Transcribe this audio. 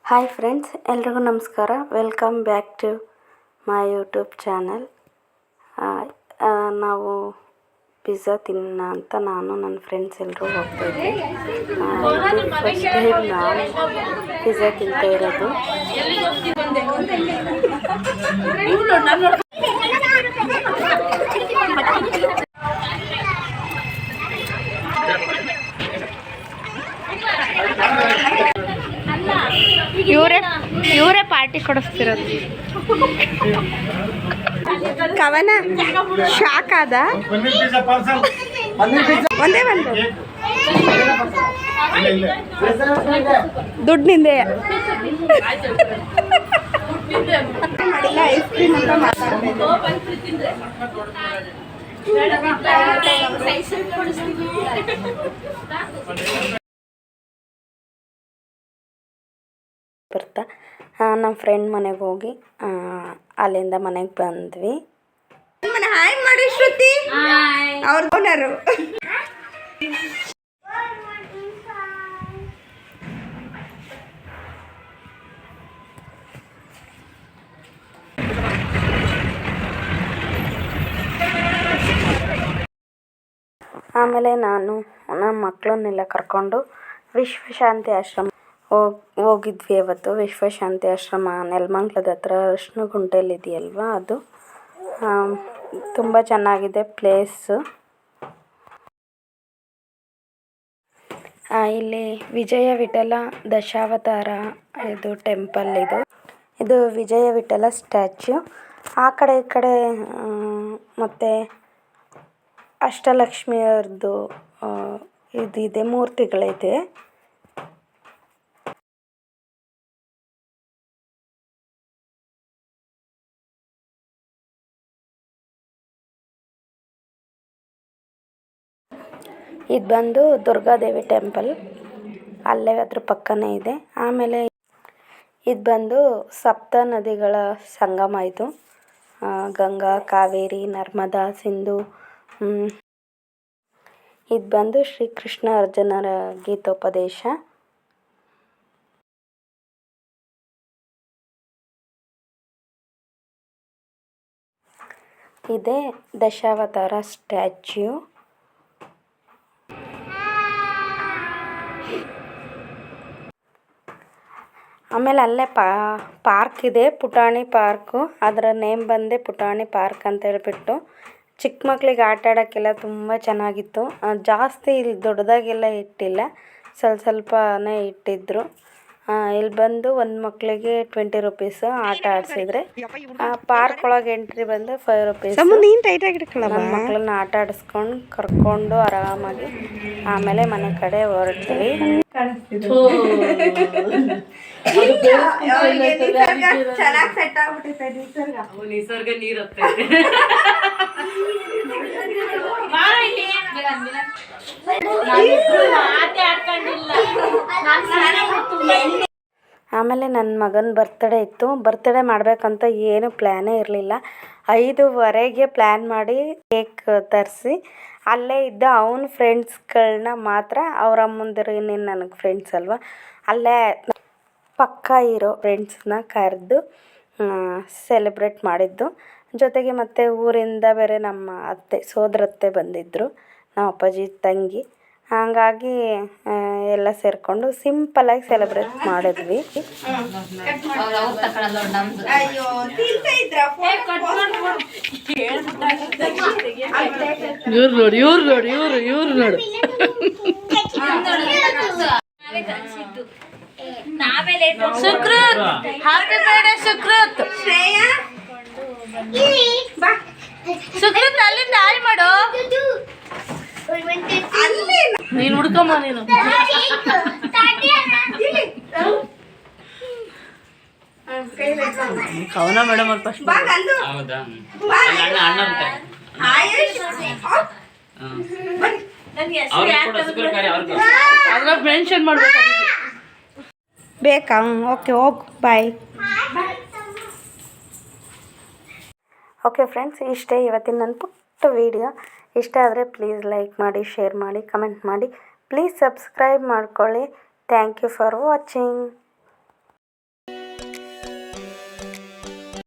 Hi friends, ಎಲ್ರಿಗೂ ನಮಸ್ಕಾರ. Welcome back to my YouTube channel. ನಾವು ಪಿಜ್ಜಾ ತಿನ್ನೋಣ ಅಂತ ನಾನು ನನ್ನ ಫ್ರೆಂಡ್ಸ್ ಎಲ್ಲರೂ ಹೋಗ್ತಾಯಿದ್ವಿ. ಫಸ್ಟ್ ಟೈಮ್ ನಾನು ಪಿಜ್ಜಾ ತಿಂತಾ ಇರೋದು. ಇವರೇ ಪಾರ್ಟಿ ಕೊಡಿಸ್ತಿರೋದು. ಕವನ ಶಾಕ್ ಆದ. ಒಂದೇ ಒಂದು ದುಡ್ಡು ನಿಂದೆ ಮಾಡಿಲ್ಲ. ಐಸ್ ಕ್ರೀಮ್ ಅಂತ ಮಾತಾಡ್ತಿದ್ದೆ. ಬರ್ತಾ ನಮ್ಮ ಫ್ರೆಂಡ್ ಮನೆಗೆ ಹೋಗಿ ಅಲ್ಲಿಂದ ಮನೆಗೆ ಬಂದ್ವಿ. ಹಾಯ್ ಮಾಡಿ ಶ್ರುತಿ, ಅವ್ರ ಓನರು. ಆಮೇಲೆ ನಾನು ನಮ್ಮ ಮಕ್ಕಳನ್ನೆಲ್ಲ ಕರ್ಕೊಂಡು ವಿಶ್ವಶಾಂತಿ ಆಶ್ರಮ ಹೋಗಿದ್ವಿ. ಅವತ್ತು ವಿಶ್ವಶಾಂತಿ ಆಶ್ರಮ ನೆಲಮಂಗಲದ ಹತ್ರ ಅರಶಿನಗುಂಟೆಯಲ್ಲಿದೆಯಲ್ವ, ಅದು ತುಂಬ ಚೆನ್ನಾಗಿದೆ ಪ್ಲೇಸು. ಇಲ್ಲಿ ವಿಜಯ ವಿಠಲ ದಶಾವತಾರ ಇದು ಟೆಂಪಲ್. ಇದು ವಿಜಯ ವಿಠಲ ಸ್ಟ್ಯಾಚ್ಯೂ. ಆ ಕಡೆ ಈ ಕಡೆ ಮತ್ತು ಅಷ್ಟಲಕ್ಷ್ಮಿಯವ್ರದ್ದು ಇದಿದೆ, ಮೂರ್ತಿಗಳಿದೆ. ಇದು ಬಂದು ದುರ್ಗಾದೇವಿ ಟೆಂಪಲ್, ಅಲ್ಲೇ ಅದ್ರ ಪಕ್ಕನೇ ಇದೆ. ಆಮೇಲೆ ಇದು ಬಂದು ಸಪ್ತ ನದಿಗಳ ಸಂಗಮ. ಇದು ಗಂಗಾ, ಕಾವೇರಿ, ನರ್ಮದಾ, ಸಿಂಧು. ಇದು ಬಂದು ಶ್ರೀಕೃಷ್ಣ ಅರ್ಜುನರ ಗೀತೋಪದೇಶ. ಇದೇ ದಶಾವತಾರ ಸ್ಟ್ಯಾಚ್ಯೂ. ಆಮೇಲೆ ಅಲ್ಲೇ ಪಾರ್ಕ್ ಇದೆ, ಪುಟಾಣಿ ಪಾರ್ಕು. ಅದರ ನೇಮ್ ಬಂದೆ ಪುಟಾಣಿ ಪಾರ್ಕ್ ಅಂತ ಹೇಳ್ಬಿಟ್ಟು. ಚಿಕ್ಕ ಮಕ್ಕಳಿಗೆ ಆಟ ಆಡೋಕ್ಕೆಲ್ಲ ತುಂಬ ಚೆನ್ನಾಗಿತ್ತು. ಜಾಸ್ತಿ ಇಲ್ಲಿ ದೊಡ್ಡದಾಗೆಲ್ಲ ಇಟ್ಟಿಲ್ಲ, ಸ್ವಲ್ಪನೇ ಇಟ್ಟಿದ್ರು. ಇಲ್ಲಿ ಬಂದು ಒಂದು ಮಕ್ಕಳಿಗೆ 20 ರೂಪೀಸು ಆಟ ಆಡಿಸಿದ್ರೆ. ಪಾರ್ಕ್ ಒಳಗೆ ಎಂಟ್ರಿ ಬಂದು 5 ರೂಪೀಸ್. ನಮ್ಮ ಮಕ್ಕಳನ್ನ ಆಟ ಆಡಿಸ್ಕೊಂಡು ಕರ್ಕೊಂಡು ಆರಾಮಾಗಿ ಆಮೇಲೆ ಮನೆ ಕಡೆ ಹೊರಡ್ತೀವಿ. ನಿಸರ್ಗ ನೀರತ್ತೆ. ಆಮೇಲೆ ನನ್ನ ಮಗನ ಬರ್ತ್ಡೇ ಇತ್ತು. ಬರ್ತ್ಡೇ ಮಾಡಬೇಕಂತ ಏನು ಪ್ಲ್ಯಾನೇ ಇರಲಿಲ್ಲ. 5:15ಗೆ ಪ್ಲ್ಯಾನ್ ಮಾಡಿ ಕೇಕ್ ತರಿಸಿ ಅಲ್ಲೇ ಇದ್ದ ಅವನ ಫ್ರೆಂಡ್ಸ್ಗಳನ್ನ ಮಾತ್ರ, ಅವ್ರ ಅಮ್ಮಂದಿರು ಇನ್ನೇನು ನನಗೆ ಫ್ರೆಂಡ್ಸ್ ಅಲ್ವ, ಅಲ್ಲೇ ಪಕ್ಕ ಇರೋ ಫ್ರೆಂಡ್ಸ್ನ ಕರೆದು ಸೆಲೆಬ್ರೇಟ್ ಮಾಡಿದ್ದು. ಜೊತೆಗೆ ಮತ್ತು ಊರಿಂದ ಬೇರೆ ನಮ್ಮ ಅತ್ತೆ, ಸೋದರತ್ತೆ ಬಂದಿದ್ದರು, ನಮ್ಮ ಅಪ್ಪಾಜಿ ತಂಗಿ. ಹಾಗಾಗಿ ಎಲ್ಲ ಸೇರಿಕೊಂಡು ಸಿಂಪಲಾಗಿ ಸೆಲೆಬ್ರೇಟ್ ಮಾಡಿದ್ವಿ. ಇವ್ರು ನೋಡು ಸುಕೃತ್, ಹ್ಯಾಪಿ ಬರ್ತ್ಡೇ ಸುಕೃತ್. ಸುಕೃತ್ ಅಲ್ಲಿಂದ ಹಾಯ್ ಮಾಡು. ನೀನು ಹುಡ್ಕಮ್ಮ. ನೀನು ಕವನ ಮೇಡಮ್ ಅವ್ರು ಫಸ್ಟ್. ಹೌದಾ? ಮೆನ್ಷನ್ ಮಾಡ್ಬೇಕು ಬೇಕಾ? ಓಕೆ, ಹೋಗು, ಬಾಯ್. ಓಕೆ ಫ್ರೆಂಡ್ಸ್, ಇಷ್ಟೇ ಇವತ್ತಿನ ನನ್ನ ಪುಟ್ಟ ವಿಡಿಯೋ. ಇಷ್ಟ ಆದರೆ ಪ್ಲೀಸ್ ಲೈಕ್ ಮಾಡಿ, ಶೇರ್ ಮಾಡಿ, ಕಮೆಂಟ್ ಮಾಡಿ. ಪ್ಲೀಸ್ ಸಬ್ಸ್ಕ್ರೈಬ್ ಮಾಡ್ಕೊಳ್ಳಿ. Thank you for watching.